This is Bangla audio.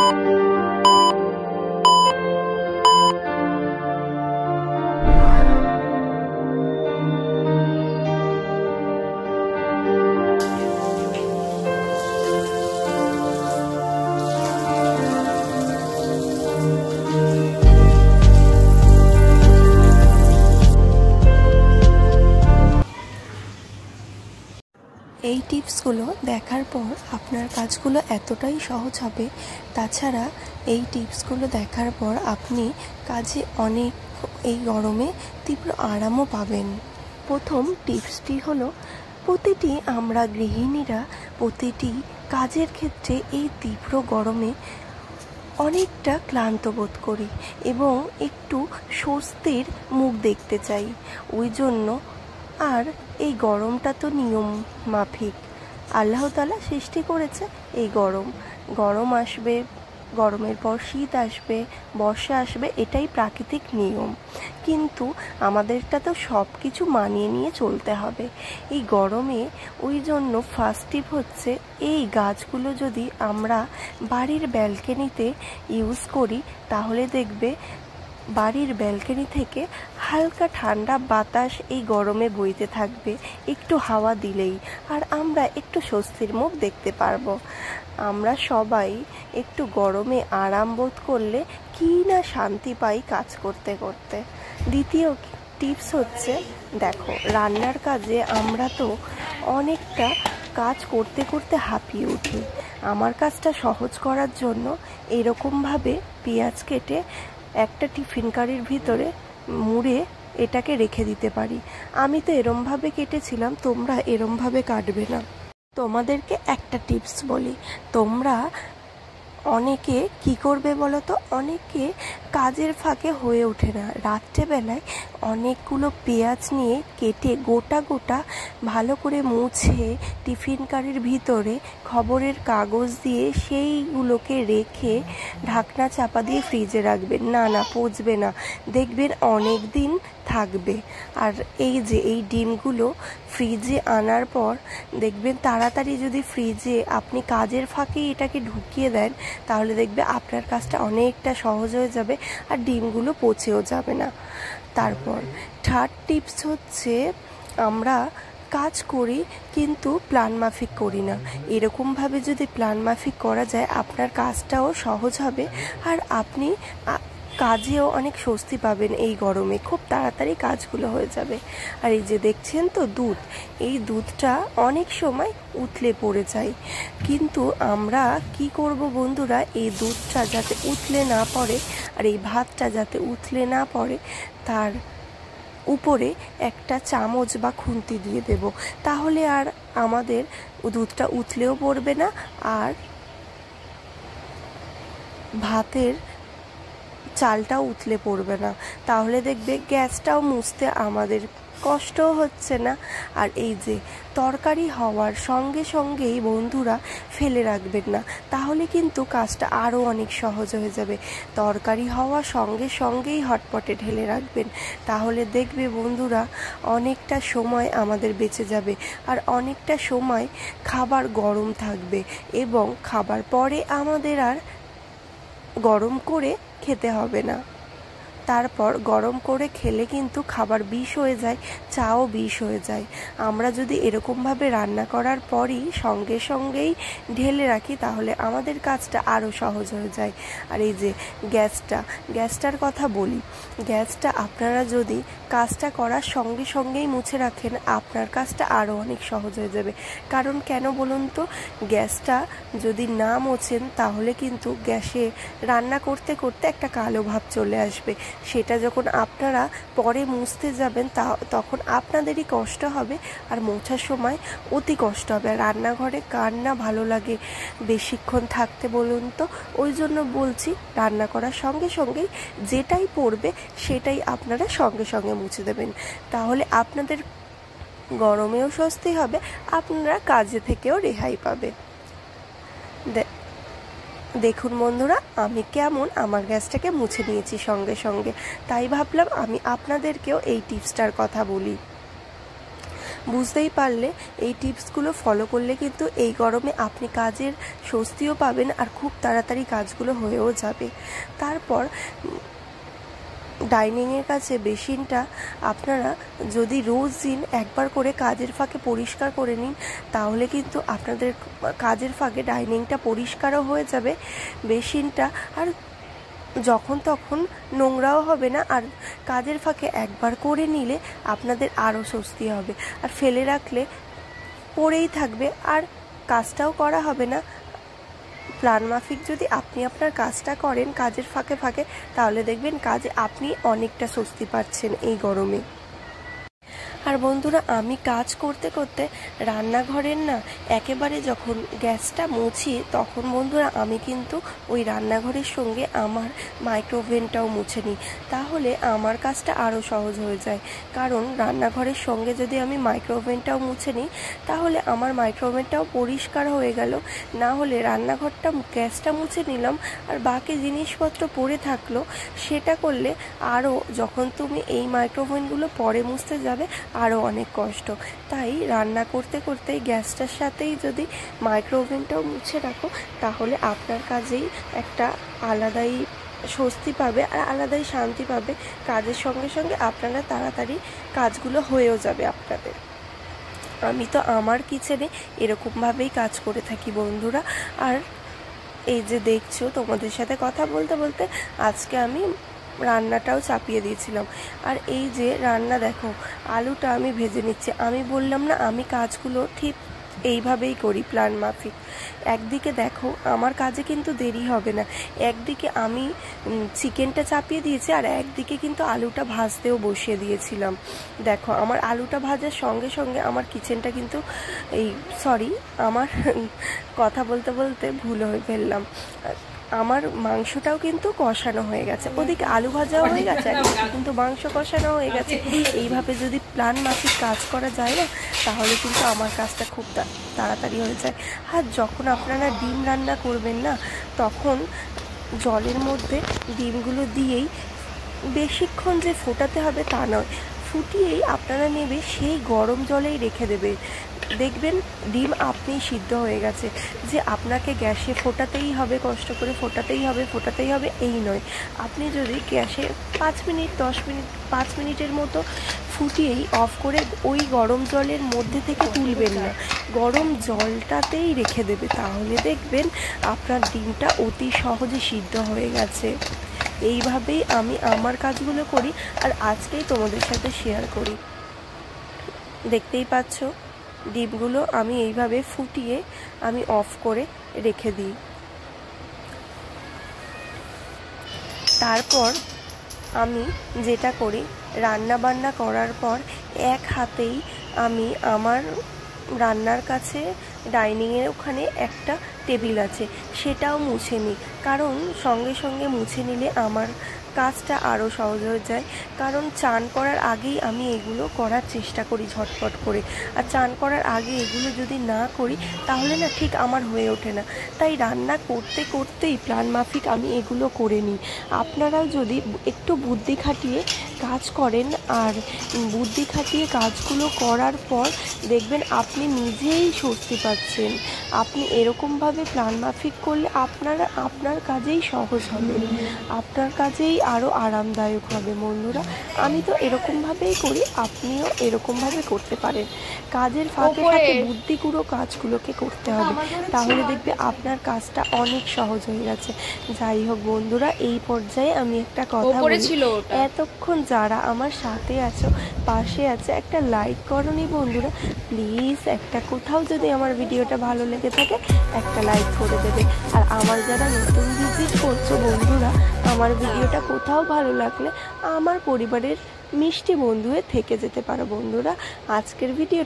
এই টিপসগুলো দেখার পর আপনার কাজগুলো এতটাই সহজ হবে। তাছাড়া এই টিপসগুলো দেখার পর আপনি কাজে অনেক এই গরমে তীব্র আরামও পাবেন। প্রথম টিপসটি হলো, প্রতিটি আমরা গৃহিণীরা প্রতিটি কাজের ক্ষেত্রে এই তীব্র গরমে অনেকটা ক্লান্ত বোধ করি এবং একটু স্বস্তির মুখ দেখতে চাই। ওই জন্য আর এই গরমটা তো নিয়ম মাফিক, আল্লাহ তাআলা সৃষ্টি করেছে এই গরম আসবে, গরমের পর শীত আসবে, বর্ষা আসবে, এটাই প্রাকৃতিক নিয়ম। কিন্তু আমাদেরটা তো সব কিছু মানিয়ে নিয়ে চলতে হবে এই গরমে। ওই জন্য ফার্স্ট টিপ হচ্ছে, এই গাছগুলো যদি আমরা বাড়ির ব্যালকনিতে ইউজ করি তাহলে দেখবে বাড়ির ব্যালকনি থেকে হালকা ঠান্ডা বাতাস এই গরমে বইতে থাকবে একটু হাওয়া দিলেই, আর আমরা একটু স্বস্তির মুখ দেখতে পারবো। আমরা সবাই একটু গরমে আরাম বোধ করলে কি না শান্তি পাই কাজ করতে করতে। দ্বিতীয় টিপস হচ্ছে, দেখো রান্নার কাজে আমরা তো অনেকটা কাজ করতে করতে হাঁপিয়ে উঠি। আমার কাজটা সহজ করার জন্য এরকমভাবে পেঁয়াজ কেটে একটা টিফিন কারির ভিতরে মুড়ে এটাকে রেখে দিতে পারি। আমি তো এরমভাবে কেটেছিলাম, তোমরা এরমভাবে কাটবে না। তোমাদেরকে একটা টিপস বলি, তোমরা অনেকে কি করবে বলো তো, অনেকে কাজের ফাঁকে হয়ে ওঠে না, রাত্রেবেলায় অনেকগুলো পেঁয়াজ নিয়ে কেটে গোটা গোটা ভালো করে মুছে টিফিন কারির ভিতরে খবরের কাগজ দিয়ে সেইগুলোকে রেখে ঢাকনা চাপা দিয়ে ফ্রিজে রাখবেন। না পচবে না, দেখবেন অনেক দিন থাকবে। আর এই যে এই ডিমগুলো ফ্রিজে আনার পর দেখবেন তাড়াতাড়ি যদি ফ্রিজে আপনি কাজের ফাঁকে এটাকে ঢুকিয়ে দেন তাহলে দেখবে আপনার কাজটা অনেকটা সহজ হয়ে যাবে আর ডিমগুলো পচেও যাবে না। তারপর থার্ড টিপস হচ্ছে, আমরা কাজ করি কিন্তু প্ল্যান মাফিক করি না। এরকমভাবে যদি প্ল্যান মাফিক করা যায় আপনার কাজটাও সহজ হবে আর আপনি কাজেও অনেক স্বস্তি পাবেন। এই গরমে খুব তাড়াতাড়ি কাজগুলো হয়ে যাবে। আর এই যে দেখছেন তো দুধ, এই দুধটা অনেক সময় উতলে পড়ে যায়, কিন্তু আমরা কি করব বন্ধুরা, এই দুধটা যাতে উতলে না পড়ে আর এই ভাতটা যাতে উতলে না পড়ে তার উপরে একটা চামচ বা খুন্তি দিয়ে দেব, তাহলে আর আমাদের দুধটা উতলেও পড়বে না আর ভাতের চালটাও উতলে পড়বে না। তাহলে দেখবে গ্যাসটাও মুছতে আমাদের কষ্টও হচ্ছে না। আর এই যে তরকারি হওয়ার সঙ্গে সঙ্গেই বন্ধুরা ফেলে রাখবেন না, তাহলে কিন্তু কাজটা আরও অনেক সহজ হয়ে যাবে। তরকারি হওয়ার সঙ্গে সঙ্গেই হটপটে ঢেলে রাখবেন, তাহলে দেখবে বন্ধুরা অনেকটা সময় আমাদের বেঁচে যাবে আর অনেকটা সময় খাবার গরম থাকবে এবং খাবার পরে আমাদের আর গরম করে খেতে হবে না। তারপর গরম করে খেলে কিন্তু খাবার বিষ হয়ে যায়, চাও বিষ হয়ে যায়। আমরা যদি এরকমভাবে রান্না করার পরই সঙ্গে সঙ্গেই ঢেলে রাখি তাহলে আমাদের কাজটা আরও সহজ হয়ে যায়। আর এই যে গ্যাসটার কথা বলি, গ্যাসটা আপনারা যদি কাজটা করার সঙ্গে সঙ্গেই মুছে রাখেন আপনার কাজটা আরও অনেক সহজ হয়ে যাবে। কারণ কেন বলুন তো, গ্যাসটা যদি না মোছেন তাহলে কিন্তু গ্যাসে রান্না করতে করতে একটা কালো ভাব চলে আসবে। সেটা যখন আপনারা পরে মুছতে যাবেন তখন আপনাদেরই কষ্ট হবে আর মোছার সময় অতি কষ্ট হবে। আর রান্নাঘরে কার না ভালো লাগে বেশিক্ষণ থাকতে বলুন তো? ওই জন্য বলছি রান্না করার সঙ্গে সঙ্গেই যেটাই পড়বে সেটাই আপনারা সঙ্গে সঙ্গে মুছে দেবেন, তাহলে আপনাদের গরমেও স্বস্তি হবে, আপনারা কাজে থেকেও রেহাই পাবে। দেখুন বন্ধুরা আমি কেমন আমার গ্যাসটাকে মুছে নিয়েছি সঙ্গে সঙ্গে, তাই ভাবলাম আমি আপনাদেরকেও এই টিপসটার কথা বলি। বুঝতেই পারলে এই টিপসগুলো ফলো করলে কিন্তু এই গরমে আপনি কাজের স্বস্তিও পাবেন আর খুব তাড়াতাড়ি কাজগুলো হয়েও যাবে। তারপর ডাইনিংয়ের কাছে বেসিনটা আপনারা যদি রোজ দিন একবার করে কাজের ফাঁকে পরিষ্কার করে নিন, তাহলে কিন্তু আপনাদের কাজের ফাঁকে ডাইনিংটা পরিষ্কারও হয়ে যাবে, বেসিনটা আর যখন তখন নোংরাও হবে না, আর কাজের ফাঁকে একবার করে নিলে আপনাদের আরও স্বস্তি হবে। আর ফেলে রাখলে পড়েই থাকবে আর কাজটাও করা হবে না। প্ল্যান মাফিক যদি আপনি আপনার কাজটা করেন কাজের ফাঁকে ফাঁকে, তাহলে দেখবেন কাজে আপনি অনেকটা স্বস্তি পাচ্ছেন এই গরমে। আর বন্ধুরা, আমি কাজ করতে করতে রান্নাঘরের না একেবারে যখন গ্যাসটা মুছি, তখন বন্ধুরা আমি কিন্তু ওই রান্নাঘরের সঙ্গে আমার মাইক্রোওভেনটাও মুছে নিই, তাহলে আমার কাজটা আরও সহজ হয়ে যায়। কারণ রান্নাঘরের সঙ্গে যদি আমি মাইক্রোওভেনটাও মুছে নিই, তাহলে আমার মাইক্রোওভেনটাও পরিষ্কার হয়ে গেল। না হলে রান্নাঘরটা গ্যাসটা মুছে নিলাম আর বাকি জিনিসপত্র পড়ে থাকলো, সেটা করলে আরও যখন তুমি এই মাইক্রোওভেনগুলো পরে মুছতে যাবে আরও অনেক কষ্ট। তাই রান্না করতে করতে গ্যাসটার সাথেই যদি মাইক্রোওভেনটাও মুছে রাখো, তাহলে আপনার কাজেই একটা আলাদাই স্বস্তি পাবে আর আলাদাই শান্তি পাবে। কাজের সঙ্গে সঙ্গে আপনারা তাড়াতাড়ি কাজগুলো হয়েও যাবে আপনাদের। আমি তো আমার কিচেনে এরকমভাবেই কাজ করে থাকি বন্ধুরা। আর এই যে দেখছো, তোমাদের সাথে কথা বলতে বলতে আজকে আমি রান্নাটাও চাপিয়ে দিয়েছিলাম। আর এই যে রান্না দেখো, আলুটা আমি ভেজে নিচ্ছি। আমি বললাম না আমি কাজগুলো ঠিক এইভাবেই করি প্ল্যান মাফিক। একদিকে দেখো আমার কাজে কিন্তু দেরি হবে না, একদিকে আমি চিকেনটা চাপিয়ে দিয়েছি আর একদিকে কিন্তু আলুটা ভাজতেও বসিয়ে দিয়েছিলাম। দেখো আমার আলুটা ভাজার সঙ্গে সঙ্গে আমার কিচেনটা কিন্তু আমার কথা বলতে বলতে ভুল হয়ে ফেললাম, আমার মাংসটাও কিন্তু কষানো হয়ে গেছে, ওদিকে আলু ভাজাও হয়ে গেছে কিন্তু মাংস কষানো হয়ে গেছে। এইভাবে যদি প্ল্যান মাফিক কাজ করা যায় না, তাহলে কিন্তু আমার কাজটা খুব তাড়াতাড়ি হয়ে যায়। আর যখন আপনারা ডিম রান্না করবেন না, তখন জলের মধ্যে ডিমগুলো দিয়েই বেশিক্ষণ যে ফোটাতে হবে তা নয়, ফুটিয়েই আপনারা নেবে সেই গরম জলেই রেখে দেবে, দেখবেন ডিম আপনি সিদ্ধ হয়ে গেছে। যে আপনাকে গ্যাসে ফোটাতেই হবে, কষ্ট করে ফোটাতেই হবে এই নয়। আপনি যদি গ্যাসে 5 মিনিট 10 মিনিট 5 মিনিটের মতো ফুটিয়েই অফ করে ওই গরম জলের মধ্যে থেকে তুলবেন না, গরম জলটাতেই রেখে দেবে, তাহলে দেখবেন আপনার ডিমটা অতি সহজে সিদ্ধ হয়ে গেছে। এইভাবেই আমি আমার কাজগুলো করি আর আজকেই তোমাদের সাথে শেয়ার করি। দেখতেই পাচ্ছ ডিমগুলো আমি এইভাবে ফুটিয়ে আমি অফ করে রেখে দিই। তারপর আমি যেটা করি, রান্না বান্না করার পর এক হাতেই আমি আমার রান্নার কাছে ডাইনিংয়ের ওখানে একটা টেবিল আছে, সেটাও মুছে নিই। কারণ সঙ্গে সঙ্গে মুছে নিলে আমার কাজটা আরও সহজ হয়ে যায়। কারণ চান করার আগেই আমি এগুলো করার চেষ্টা করি ঝটপট করে, আর চান করার আগে এগুলো যদি না করি তাহলে না ঠিক আমার হয়ে ওঠে না। তাই রান্না করতে করতেই প্ল্যান মাফিক আমি এগুলো করে নিই। আপনারাও যদি একটু বুদ্ধি খাটিয়ে কাজ করেন আর বুদ্ধি খাটিয়ে কাজগুলো করার পর দেখবেন আপনি নিজেই স্বস্তি পাচ্ছেন। আপনি এরকমভাবে প্ল্যান মাফিক করলে আপনার কাজেই সহজ হবে, আপনার কাজেই আরও আরামদায়ক হবে। বন্ধুরা, আমি তো এরকমভাবেই করি, আপনিও এরকমভাবে করতে পারেন। কাজের ফাঁকে ফাঁকে বুদ্ধিগুলো কাজগুলোকে করতে হবে, তাহলে দেখবে আপনার কাজটা অনেক সহজ হয়ে গেছে। যাই হোক বন্ধুরা, এই পর্যায়ে আমি একটা কথা বলি, এতক্ষণ যারা আমার সাথে আছো, পাশে আছে, একটা লাইক করোনি বন্ধুরা, প্লিজ একটা কোথাও যদি আমার ভিডিওটা ভালো লেগে থাকে একটা লাইক করে দেবে। আর আমার যারা নতুন ভিজিট করছো বন্ধুরা, আমার ভিডিওটা কোথাও ভালো লাগলে আমার পরিবারের মিষ্টি বন্ধু হয়ে থেকে যেতে পারো বন্ধুরা। আজকের ভিডিও